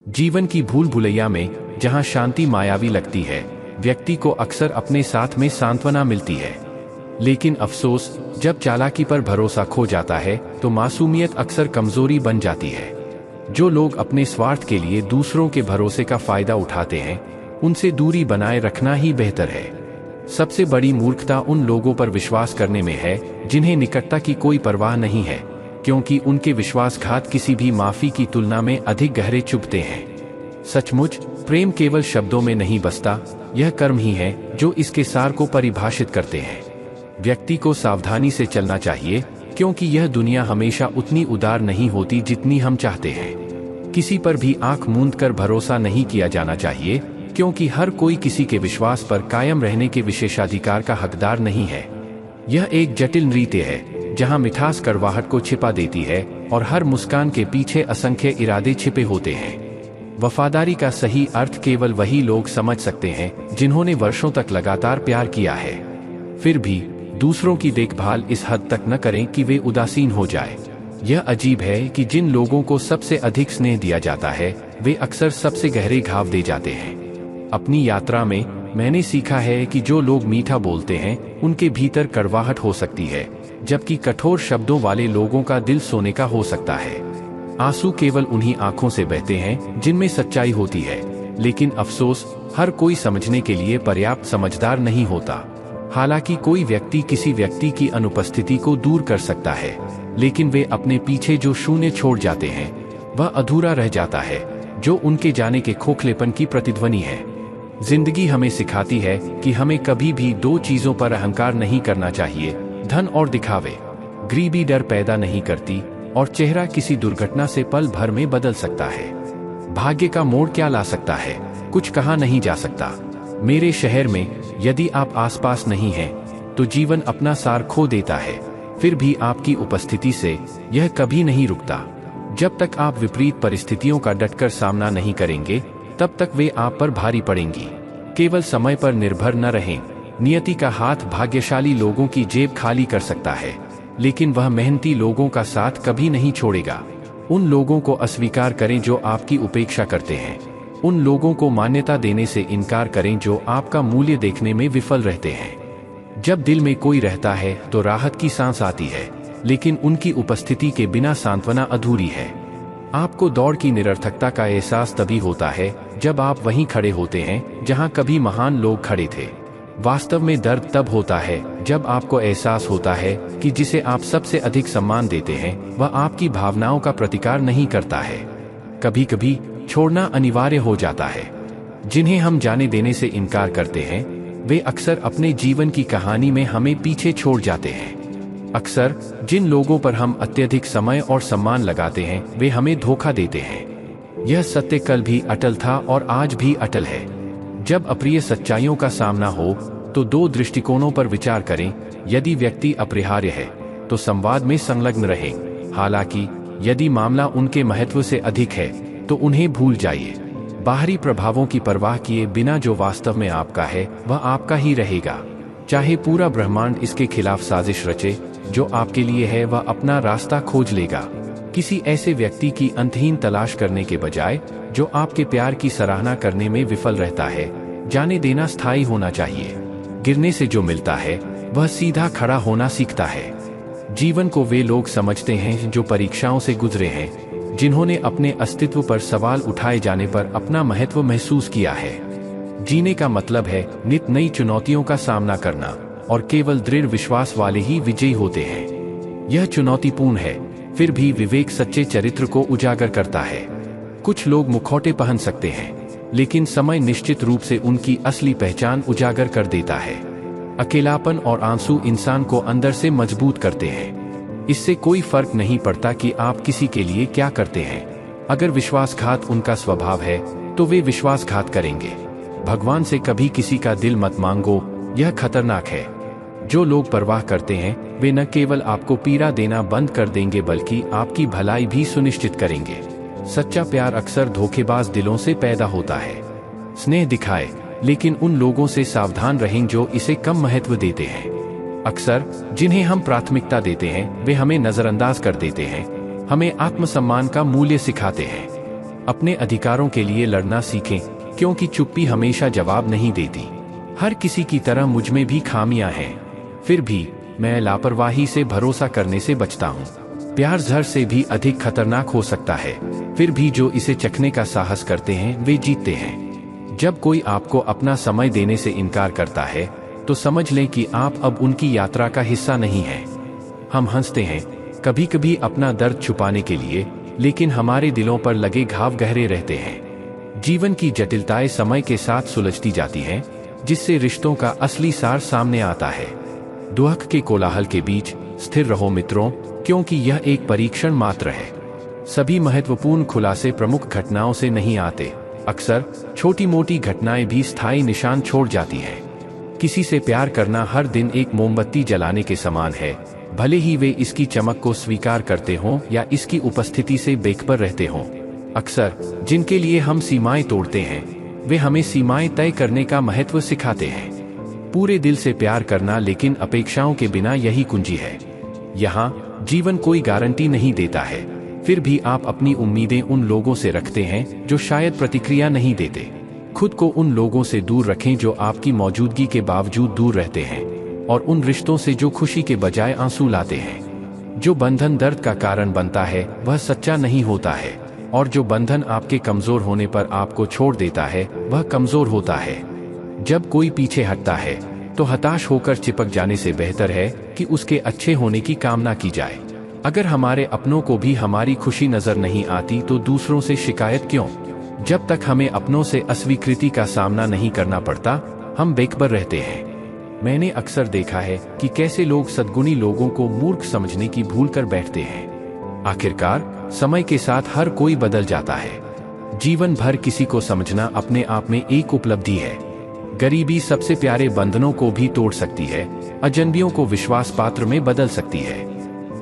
जीवन की भूल भुलैया में जहां शांति मायावी लगती है, व्यक्ति को अक्सर अपने साथ में सांत्वना मिलती है। लेकिन अफसोस, जब चालाकी पर भरोसा खो जाता है तो मासूमियत अक्सर कमजोरी बन जाती है। जो लोग अपने स्वार्थ के लिए दूसरों के भरोसे का फायदा उठाते हैं, उनसे दूरी बनाए रखना ही बेहतर है। सबसे बड़ी मूर्खता उन लोगों पर विश्वास करने में है जिन्हें निकटता की कोई परवाह नहीं है, क्योंकि उनके विश्वासघात किसी भी माफी की तुलना में अधिक गहरे चुभते हैं। सचमुच प्रेम केवल शब्दों में नहीं बसता, यह कर्म ही है जो इसके सार को परिभाषित करते हैं। व्यक्ति को सावधानी से चलना चाहिए, क्योंकि यह दुनिया हमेशा उतनी उदार नहीं होती जितनी हम चाहते हैं। किसी पर भी आंख मूंद कर भरोसा नहीं किया जाना चाहिए, क्योंकि हर कोई किसी के विश्वास पर कायम रहने के विशेषाधिकार का हकदार नहीं है। यह एक जटिल नृत्य है जहां मिठास कड़वाहट को छिपा देती है और हर मुस्कान के पीछे असंख्य इरादे छिपे होते हैं। वफादारी का सही अर्थ केवल वही लोग समझ सकते हैं जिन्होंने वर्षों तक लगातार प्यार किया है। फिर भी दूसरों की देखभाल इस हद तक न करें कि वे उदासीन हो जाए। यह अजीब है कि जिन लोगों को सबसे अधिक स्नेह दिया जाता है, वे अक्सर सबसे गहरे घाव दे जाते हैं। अपनी यात्रा में मैंने सीखा है कि जो लोग मीठा बोलते हैं, उनके भीतर कड़वाहट हो सकती है, जबकि कठोर शब्दों वाले लोगों का दिल सोने का हो सकता है। आंसू केवल उन्हीं आंखों से बहते हैं जिनमें सच्चाई होती है, लेकिन अफसोस, हर कोई समझने के लिए पर्याप्त समझदार नहीं होता। हालांकि कोई व्यक्ति किसी व्यक्ति की अनुपस्थिति को दूर कर सकता है, लेकिन वे अपने पीछे जो शून्य छोड़ जाते हैं, वह अधूरा रह जाता है, जो उनके जाने के खोखलेपन की प्रतिध्वनि है। जिंदगी हमें सिखाती है कि हमें कभी भी दो चीजों पर अहंकार नहीं करना चाहिए, धन और दिखावे। गरीबी डर पैदा नहीं करती, और चेहरा किसी दुर्घटना से पल भर में बदल सकता है। भाग्य का मोड़ क्या ला सकता है, कुछ कहा नहीं जा सकता। मेरे शहर में यदि आप आसपास नहीं हैं, तो जीवन अपना सार खो देता है। फिर भी आपकी उपस्थिति से यह कभी नहीं रुकता। जब तक आप विपरीत परिस्थितियों का डटकर सामना नहीं करेंगे, तब तक वे आप पर भारी पड़ेंगी। केवल समय पर निर्भर न रहें। नियति का हाथ भाग्यशाली लोगों की जेब खाली कर सकता है, लेकिन वह मेहनती लोगों का साथ कभी नहीं छोड़ेगा। उन लोगों को अस्वीकार करें जो आपकी उपेक्षा करते हैं। उन लोगों को मान्यता देने से इनकार करें जो आपका मूल्य देखने में विफल रहते हैं। जब दिल में कोई रहता है तो राहत की सांस आती है, लेकिन उनकी उपस्थिति के बिना सांत्वना अधूरी है। आपको दौड़ की निरर्थकता का एहसास तभी होता है जब आप वहीं खड़े होते हैं जहां कभी महान लोग खड़े थे। वास्तव में दर्द तब होता है जब आपको एहसास होता है कि जिसे आप सबसे अधिक सम्मान देते हैं, वह आपकी भावनाओं का प्रतिकार नहीं करता है। कभी कभी छोड़ना अनिवार्य हो जाता है। जिन्हें हम जाने देने से इनकार करते हैं, वे अक्सर अपने जीवन की कहानी में हमें पीछे छोड़ जाते हैं। अक्सर जिन लोगों पर हम अत्यधिक समय और सम्मान लगाते हैं, वे हमें धोखा देते हैं। यह सत्य कल भी अटल था और आज भी अटल है। जब अप्रिय सच्चाइयों का सामना हो तो दो दृष्टिकोणों पर विचार करें। यदि व्यक्ति अपरिहार्य है तो संवाद में संलग्न रहें। हालांकि यदि मामला उनके महत्व से अधिक है तो उन्हें भूल जाइए। बाहरी प्रभावों की परवाह किए बिना जो वास्तव में आपका है, वह आपका ही रहेगा। चाहे पूरा ब्रह्मांड इसके खिलाफ साजिश रचे, जो आपके लिए है वह अपना रास्ता खोज लेगा। किसी ऐसे व्यक्ति की अंतहीन तलाश करने के बजाय जो आपके प्यार की सराहना करने में विफल रहता है, जाने देना स्थायी होना चाहिए। गिरने से जो मिलता है वह सीधा खड़ा होना सीखता है। जीवन को वे लोग समझते हैं जो परीक्षाओं से गुजरे हैं, जिन्होंने अपने अस्तित्व पर सवाल उठाए जाने पर अपना महत्व महसूस किया है। जीने का मतलब है नित नई चुनौतियों का सामना करना, और केवल दृढ़ विश्वास वाले ही विजयी होते हैं। यह चुनौतीपूर्ण है, फिर भी विवेक सच्चे चरित्र को उजागर करता है। कुछ लोग मुखौटे पहन सकते हैं, लेकिन समय निश्चित रूप से उनकी असली पहचान उजागर कर देता है। अकेलापन और आंसू इंसान को अंदर से मजबूत करते हैं। इससे कोई फर्क नहीं पड़ता कि आप किसी के लिए क्या करते हैं। अगर विश्वासघात उनका स्वभाव है तो वे विश्वासघात करेंगे। भगवान से कभी किसी का दिल मत मांगो, यह खतरनाक है। जो लोग परवाह करते हैं, वे न केवल आपको पीड़ा देना बंद कर देंगे बल्कि आपकी भलाई भी सुनिश्चित करेंगे। सच्चा प्यार अक्सर धोखेबाज दिलों से पैदा होता है। स्नेह दिखाए, लेकिन उन लोगों से सावधान रहें जो इसे कम महत्व देते हैं। अक्सर जिन्हें हम प्राथमिकता देते हैं, वे हमें नजरअंदाज कर देते हैं, हमें आत्मसम्मान का मूल्य सिखाते हैं। अपने अधिकारों के लिए लड़ना सीखें, क्योंकि चुप्पी हमेशा जवाब नहीं देती। हर किसी की तरह मुझ में भी खामियां हैं, फिर भी मैं लापरवाही से भरोसा करने से बचता हूँ। प्यार जहर से भी अधिक खतरनाक हो सकता है, फिर भी जो इसे चखने का साहस करते हैं वे जीतते हैं। जब कोई आपको अपना समय देने से इनकार करता है तो समझ लें कि आप अब उनकी यात्रा का हिस्सा नहीं हैं। हम हंसते हैं कभी कभी अपना दर्द छुपाने के लिए, लेकिन हमारे दिलों पर लगे घाव गहरे रहते हैं। जीवन की जटिलताएं समय के साथ सुलझती जाती हैं, जिससे रिश्तों का असली सार सामने आता है। दुख के कोलाहल के बीच स्थिर रहो मित्रों, क्योंकि यह एक परीक्षण मात्र है। सभी महत्वपूर्ण खुलासे प्रमुख घटनाओं से नहीं आते, अक्सर छोटी मोटी घटनाएं भी स्थायी निशान छोड़ जाती हैं। किसी से प्यार करना हर दिन एक मोमबत्ती जलाने के समान है, भले ही वे इसकी चमक को स्वीकार करते हों या इसकी उपस्थिति से बेखबर रहते हों। अक्सर जिनके लिए हम सीमाएं तोड़ते हैं वे हमें सीमाएं तय करने का महत्व सिखाते हैं। पूरे दिल से प्यार करना, लेकिन अपेक्षाओं के बिना, यही कुंजी है। यहाँ जीवन कोई गारंटी नहीं देता है, फिर भी आप अपनी उम्मीदें उन लोगों से रखते हैं जो शायद प्रतिक्रिया नहीं देते। खुद को उन लोगों से दूर रखें जो आपकी मौजूदगी के बावजूद दूर रहते हैं, और उन रिश्तों से जो खुशी के बजाय आंसू लाते हैं। जो बंधन दर्द का कारण बनता है वह सच्चा नहीं होता है, और जो बंधन आपके कमजोर होने पर आपको छोड़ देता है वह कमजोर होता है। जब कोई पीछे हटता है तो हताश होकर चिपक जाने से बेहतर है कि उसके अच्छे होने की कामना की जाए। अगर हमारे अपनों को भी हमारी खुशी नजर नहीं आती तो दूसरों से शिकायत क्यों? जब तक हमें अपनों से अस्वीकृति का सामना नहीं करना पड़ता, हम बेखबर रहते हैं। मैंने अक्सर देखा है कि कैसे लोग सद्गुणी लोगों को मूर्ख समझने की भूल कर बैठते हैं। आखिरकार समय के साथ हर कोई बदल जाता है। जीवन भर किसी को समझना अपने आप में एक उपलब्धि है। गरीबी सबसे प्यारे बंधनों को भी तोड़ सकती है, अजनबियों को विश्वास पात्र में बदल सकती है।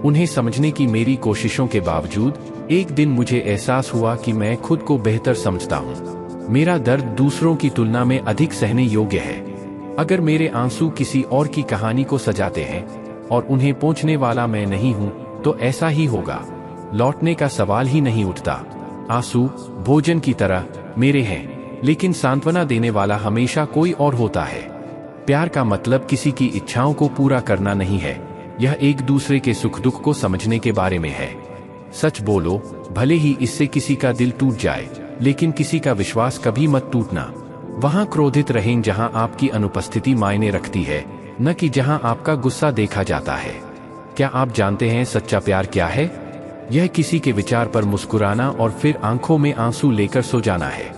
उन्हें समझने की मेरी कोशिशों के बावजूद एक दिन मुझे एहसास हुआ कि मैं खुद को बेहतर समझता हूँ। मेरा दर्द दूसरों की तुलना में अधिक सहने योग्य है। अगर मेरे आंसू किसी और की कहानी को सजाते हैं और उन्हें पहुंचने वाला मैं नहीं हूँ, तो ऐसा ही होगा। लौटने का सवाल ही नहीं उठता। आंसू भोजन की तरह मेरे हैं, लेकिन सांत्वना देने वाला हमेशा कोई और होता है। प्यार का मतलब किसी की इच्छाओं को पूरा करना नहीं है, यह एक दूसरे के सुख दुख को समझने के बारे में है। सच बोलो, भले ही इससे किसी का दिल टूट जाए, लेकिन किसी का विश्वास कभी मत टूटना। वहां क्रोधित रहें जहां आपकी अनुपस्थिति मायने रखती है, न कि जहां आपका गुस्सा देखा जाता है। क्या आप जानते हैं सच्चा प्यार क्या है? यह किसी के विचार पर मुस्कुराना और फिर आंखों में आंसू लेकर सो जाना है।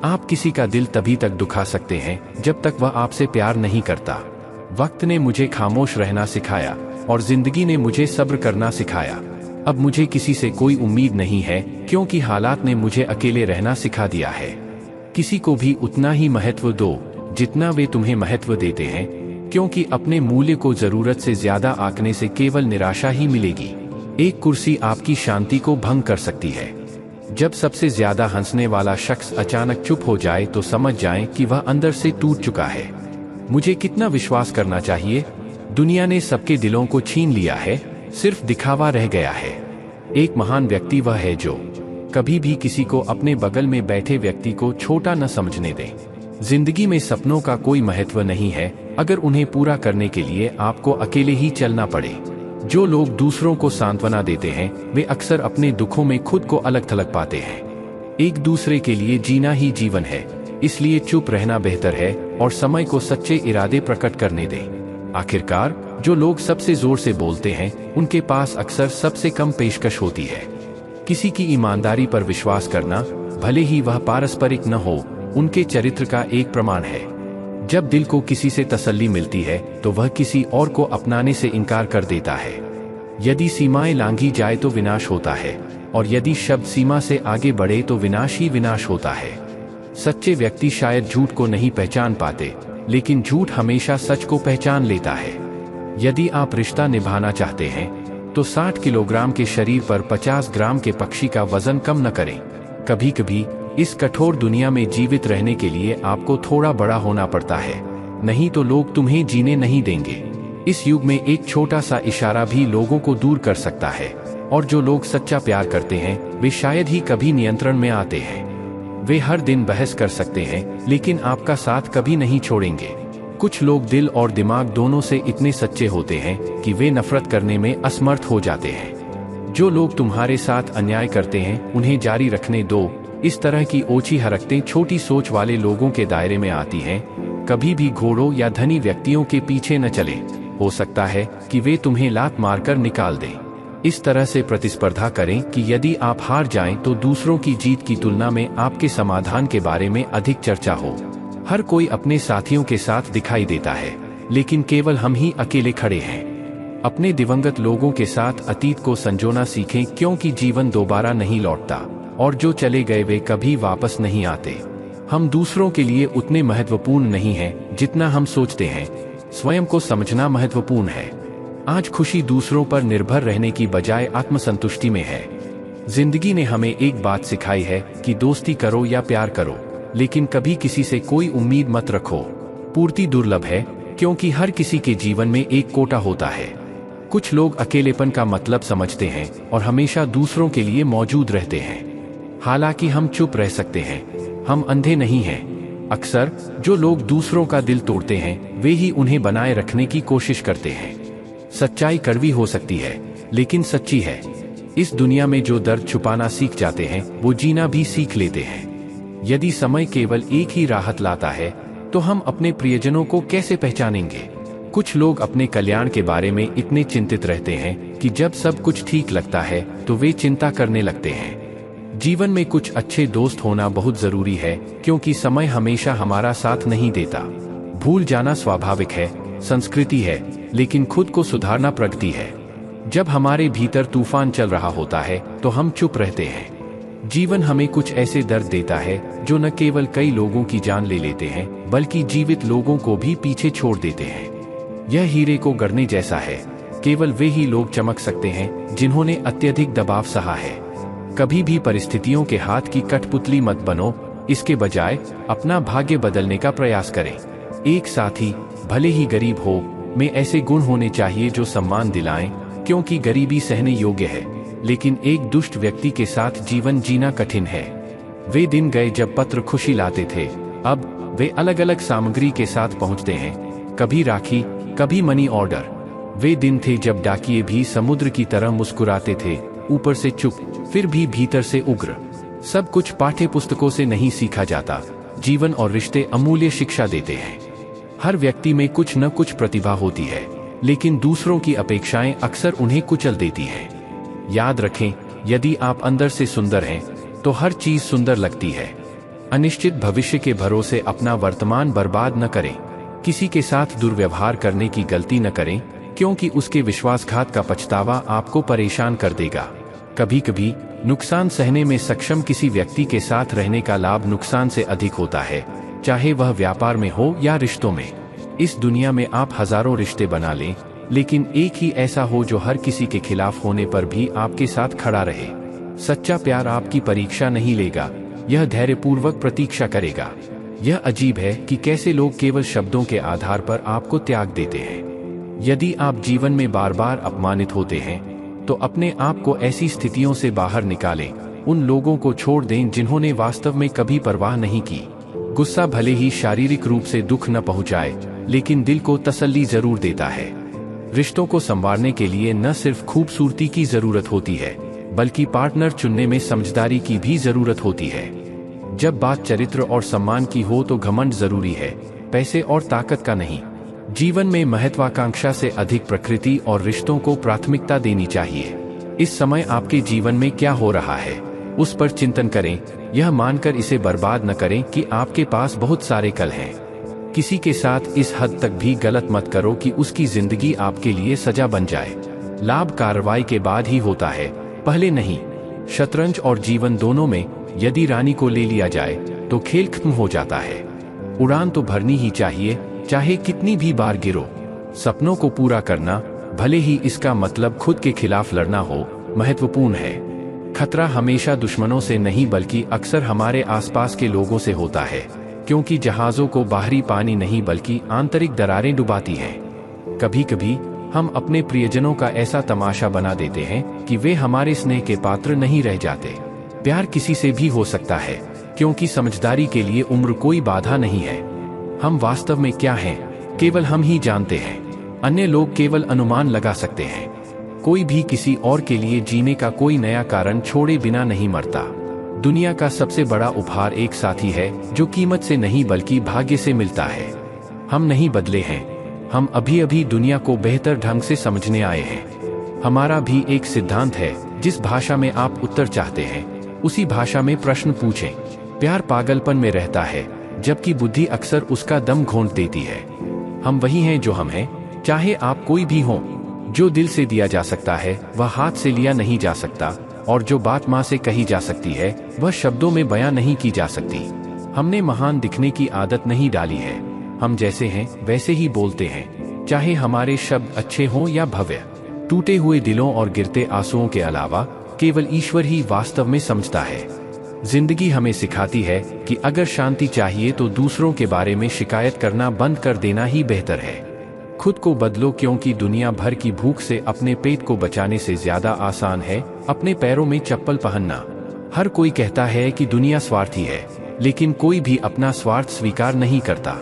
आप किसी का दिल तभी तक दुखा सकते हैं जब तक वह आपसे प्यार नहीं करता। वक्त ने मुझे खामोश रहना सिखाया और जिंदगी ने मुझे सब्र करना सिखाया। अब मुझे किसी से कोई उम्मीद नहीं है, क्योंकि हालात ने मुझे अकेले रहना सिखा दिया है। किसी को भी उतना ही महत्व दो जितना वे तुम्हें महत्व देते हैं, क्योंकि अपने मूल्य को जरूरत से ज्यादा आंकने से केवल निराशा ही मिलेगी। एक कुर्सी आपकी शांति को भंग कर सकती है। जब सबसे ज्यादा हंसने वाला शख्स अचानक चुप हो जाए तो समझ जाएं कि वह अंदर से टूट चुका है। मुझे कितना विश्वास करना चाहिए? दुनिया ने सबके दिलों को छीन लिया है, सिर्फ दिखावा रह गया है। एक महान व्यक्ति वह है जो कभी भी किसी को अपने बगल में बैठे व्यक्ति को छोटा न समझने दे। जिंदगी में सपनों का कोई महत्व नहीं है अगर उन्हें पूरा करने के लिए आपको अकेले ही चलना पड़े। जो लोग दूसरों को सांत्वना देते हैं वे अक्सर अपने दुखों में खुद को अलग थलग पाते हैं। एक दूसरे के लिए जीना ही जीवन है, इसलिए चुप रहना बेहतर है और समय को सच्चे इरादे प्रकट करने दें। आखिरकार जो लोग सबसे जोर से बोलते हैं उनके पास अक्सर सबसे कम पेशकश होती है। किसी की ईमानदारी पर विश्वास करना, भले ही वह पारस्परिक न हो, उनके चरित्र का एक प्रमाण है। जब दिल को किसी से तसल्ली मिलती है तो वह किसी और को अपनाने से इनकार कर देता है। यदि सीमाएं लांघी जाए तो विनाश होता है, और यदि शब्द सीमा से आगे बढ़े तो विनाश ही विनाश होता है। सच्चे व्यक्ति शायद झूठ को नहीं पहचान पाते, लेकिन झूठ हमेशा सच को पहचान लेता है। यदि आप रिश्ता निभाना चाहते हैं तो 60 किलोग्राम के शरीर पर 50 ग्राम के पक्षी का वजन कम न करें। कभी कभी इस कठोर दुनिया में जीवित रहने के लिए आपको थोड़ा बड़ा होना पड़ता है, नहीं तो लोग तुम्हें जीने नहीं देंगे। इस युग में एक छोटा सा इशारा भी लोगों को दूर कर सकता है। और जो लोग सच्चा प्यार करते हैं वे शायद ही कभी नियंत्रण में आते हैं। वे हर दिन बहस कर सकते हैं लेकिन आपका साथ कभी नहीं छोड़ेंगे। कुछ लोग दिल और दिमाग दोनों से इतने सच्चे होते हैं कि वे नफरत करने में असमर्थ हो जाते हैं। जो लोग तुम्हारे साथ अन्याय करते हैं उन्हें जारी रखने दो। इस तरह की ओछी हरकतें छोटी सोच वाले लोगों के दायरे में आती हैं। कभी भी घोड़ों या धनी व्यक्तियों के पीछे न चले, हो सकता है कि वे तुम्हें लात मारकर निकाल दें। इस तरह से प्रतिस्पर्धा करें कि यदि आप हार जाएं तो दूसरों की जीत की तुलना में आपके समाधान के बारे में अधिक चर्चा हो। हर कोई अपने साथियों के साथ दिखाई देता है, लेकिन केवल हम ही अकेले खड़े हैं। अपने दिवंगत लोगों के साथ अतीत को संजोना सीखें, क्योंकि जीवन दोबारा नहीं लौटता और जो चले गए वे कभी वापस नहीं आते। हम दूसरों के लिए उतने महत्वपूर्ण नहीं हैं जितना हम सोचते हैं। स्वयं को समझना महत्वपूर्ण है। आज खुशी दूसरों पर निर्भर रहने की बजाय आत्मसंतुष्टि में है। जिंदगी ने हमें एक बात सिखाई है कि दोस्ती करो या प्यार करो, लेकिन कभी किसी से कोई उम्मीद मत रखो। पूर्ति दुर्लभ है, क्योंकि हर किसी के जीवन में एक कोटा होता है। कुछ लोग अकेलेपन का मतलब समझते हैं और हमेशा दूसरों के लिए मौजूद रहते हैं। हालांकि हम चुप रह सकते हैं, हम अंधे नहीं हैं। अक्सर जो लोग दूसरों का दिल तोड़ते हैं वे ही उन्हें बनाए रखने की कोशिश करते हैं। सच्चाई कड़वी हो सकती है, लेकिन सच्ची है। इस दुनिया में जो दर्द छुपाना सीख जाते हैं वो जीना भी सीख लेते हैं। यदि समय केवल एक ही राहत लाता है तो हम अपने प्रियजनों को कैसे पहचानेंगे? कुछ लोग अपने कल्याण के बारे में इतने चिंतित रहते हैं कि जब सब कुछ ठीक लगता है तो वे चिंता करने लगते हैं। जीवन में कुछ अच्छे दोस्त होना बहुत जरूरी है, क्योंकि समय हमेशा हमारा साथ नहीं देता। भूल जाना स्वाभाविक है, संस्कृति है, लेकिन खुद को सुधारना प्रगति है। जब हमारे भीतर तूफान चल रहा होता है तो हम चुप रहते हैं। जीवन हमें कुछ ऐसे दर्द देता है जो न केवल कई लोगों की जान ले लेते हैं, बल्कि जीवित लोगों को भी पीछे छोड़ देते हैं। यह हीरे को गढ़ने जैसा है। केवल वे ही लोग चमक सकते हैं जिन्होंने अत्यधिक दबाव सहा है। कभी भी परिस्थितियों के हाथ की कठपुतली मत बनो, इसके बजाय अपना भाग्य बदलने का प्रयास करें। एक साथी, भले ही गरीब हो, में ऐसे गुण होने चाहिए जो सम्मान दिलाएं, क्योंकि गरीबी सहने योग्य है, लेकिन एक दुष्ट व्यक्ति के साथ जीवन जीना कठिन है। वे दिन गए जब पत्र खुशी लाते थे, अब वे अलग अलग सामग्री के साथ पहुंचते हैं। कभी राखी, कभी मनी ऑर्डर। वे दिन थे जब डाकिये भी समुद्र की तरह मुस्कुराते थे, ऊपर से चुप, फिर भी भीतर से उग्र। सब कुछ पाठ्य पुस्तकों से नहीं सीखा जाता। जीवन और रिश्ते अमूल्य शिक्षा देते हैं। हर व्यक्ति में कुछ न कुछ प्रतिभा होती है, लेकिन दूसरों की अपेक्षाएं अक्सर उन्हें कुचल देती हैं। याद रखें, यदि आप अंदर से सुंदर हैं तो हर चीज सुंदर लगती है। अनिश्चित भविष्य के भरोसे अपना वर्तमान बर्बाद न करें। किसी के साथ दुर्व्यवहार करने की गलती न करें, क्योंकि उसके विश्वासघात का पछतावा आपको परेशान कर देगा। कभी कभी नुकसान सहने में सक्षम किसी व्यक्ति के साथ रहने का लाभ नुकसान से अधिक होता है, चाहे वह व्यापार में हो या रिश्तों में। इस दुनिया में आप हजारों रिश्ते बना लें, लेकिन एक ही ऐसा हो जो हर किसी के खिलाफ होने पर भी आपके साथ खड़ा रहे। सच्चा प्यार आपकी परीक्षा नहीं लेगा, यह धैर्यपूर्वक प्रतीक्षा करेगा। यह अजीब है कि कैसे लोग केवल शब्दों के आधार पर आपको त्याग देते हैं। यदि आप जीवन में बार बार अपमानित होते हैं तो अपने आप को ऐसी स्थितियों से बाहर निकालें। उन लोगों को छोड़ दें जिन्होंने वास्तव में कभी परवाह नहीं की। गुस्सा भले ही शारीरिक रूप से दुख न पहुंचाए, लेकिन दिल को तसल्ली जरूर देता है। रिश्तों को संवारने के लिए न सिर्फ खूबसूरती की जरूरत होती है, बल्कि पार्टनर चुनने में समझदारी की भी जरूरत होती है। जब बात चरित्र और सम्मान की हो तो घमंड जरूरी है, पैसे और ताकत का नहीं। जीवन में महत्वाकांक्षा से अधिक प्रकृति और रिश्तों को प्राथमिकता देनी चाहिए। इस समय आपके जीवन में क्या हो रहा है, उस पर चिंतन करें, यह मानकर इसे बर्बाद न करें कि आपके पास बहुत सारे कल हैं। किसी के साथ इस हद तक भी गलत मत करो कि उसकी जिंदगी आपके लिए सजा बन जाए। लाभ कार्रवाई के बाद ही होता है, पहले नहीं। शतरंज और जीवन दोनों में यदि रानी को ले लिया जाए तो खेल खत्म हो जाता है। उड़ान तो भरनी ही चाहिए, चाहे कितनी भी बार गिरो। सपनों को पूरा करना, भले ही इसका मतलब खुद के खिलाफ लड़ना हो, महत्वपूर्ण है। खतरा हमेशा दुश्मनों से नहीं बल्कि अक्सर हमारे आसपास के लोगों से होता है, क्योंकि जहाजों को बाहरी पानी नहीं बल्कि आंतरिक दरारें डुबाती हैं। कभी कभी हम अपने प्रियजनों का ऐसा तमाशा बना देते हैं कि वे हमारे स्नेह के पात्र नहीं रह जाते। प्यार किसी से भी हो सकता है, क्योंकि समझदारी के लिए उम्र कोई बाधा नहीं है। हम वास्तव में क्या हैं, केवल हम ही जानते हैं। अन्य लोग केवल अनुमान लगा सकते हैं। कोई भी किसी और के लिए जीने का कोई नया कारण छोड़े बिना नहीं मरता। दुनिया का सबसे बड़ा उपहार एक साथी है, जो कीमत से नहीं बल्कि भाग्य से मिलता है। हम नहीं बदले हैं, हम अभी अभी दुनिया को बेहतर ढंग से समझने आए हैं। हमारा भी एक सिद्धांत है, जिस भाषा में आप उत्तर चाहते हैं उसी भाषा में प्रश्न पूछें। प्यार पागलपन में रहता है, जबकि बुद्धि अक्सर उसका दम घोंट देती है। हम वही हैं जो हम हैं, चाहे आप कोई भी हों। जो दिल से दिया जा सकता है वह हाथ से लिया नहीं जा सकता, और जो बात माँ से कही जा सकती है वह शब्दों में बयां नहीं की जा सकती। हमने महान दिखने की आदत नहीं डाली है। हम जैसे हैं वैसे ही बोलते हैं, चाहे हमारे शब्द अच्छे हों या भव्य। टूटे हुए दिलों और गिरते आंसुओं के अलावा केवल ईश्वर ही वास्तव में समझता है। जिंदगी हमें सिखाती है कि अगर शांति चाहिए तो दूसरों के बारे में शिकायत करना बंद कर देना ही बेहतर है। खुद को बदलो, क्योंकि दुनिया भर की भूख से अपने पेट को बचाने से ज्यादा आसान है अपने पैरों में चप्पल पहनना। हर कोई कहता है कि दुनिया स्वार्थी है, लेकिन कोई भी अपना स्वार्थ स्वीकार नहीं करता।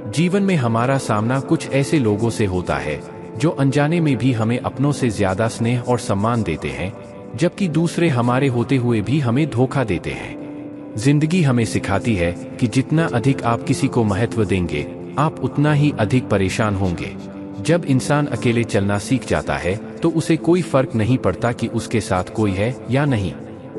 जीवन में हमारा सामना कुछ ऐसे लोगों से होता है जो अनजाने में भी हमें अपनों से ज्यादा स्नेह और सम्मान देते हैं, जबकि दूसरे हमारे होते हुए भी हमें धोखा देते हैं। जिंदगी हमें सिखाती है कि जितना अधिक आप किसी को महत्व देंगे, आप उतना ही अधिक परेशान होंगे। जब इंसान अकेले चलना सीख जाता है तो उसे कोई फर्क नहीं पड़ता कि उसके साथ कोई है या नहीं।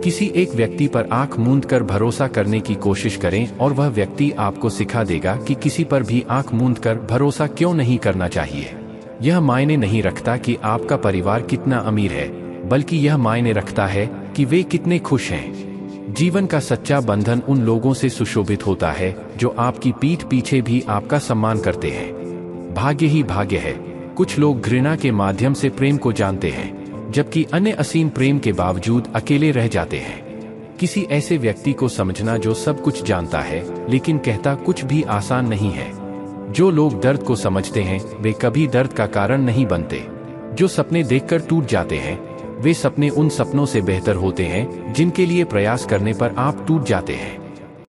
किसी एक व्यक्ति पर आंख मूंद कर भरोसा करने की कोशिश करें और वह व्यक्ति आपको सिखा देगा कि किसी पर भी आंख मूंद कर भरोसा क्यों नहीं करना चाहिए। यह मायने नहीं रखता कि आपका परिवार कितना अमीर है, बल्कि यह मायने रखता है कि वे कितने खुश हैं। जीवन का सच्चा बंधन उन लोगों से सुशोभित होता है जो आपकी पीठ पीछे भी आपका सम्मान करते हैं। भाग्य ही भाग्य है। कुछ लोग घृणा के माध्यम से प्रेम को जानते हैं, जबकि अन्य असीम प्रेम के बावजूद अकेले रह जाते हैं। किसी ऐसे व्यक्ति को समझना जो सब कुछ जानता है लेकिन कहता कुछ भी आसान नहीं है। जो लोग दर्द को समझते हैं वे कभी दर्द का कारण नहीं बनते। जो सपने देखकर टूट जाते हैं वे सपने उन सपनों से बेहतर होते हैं जिनके लिए प्रयास करने पर आप टूट जाते हैं।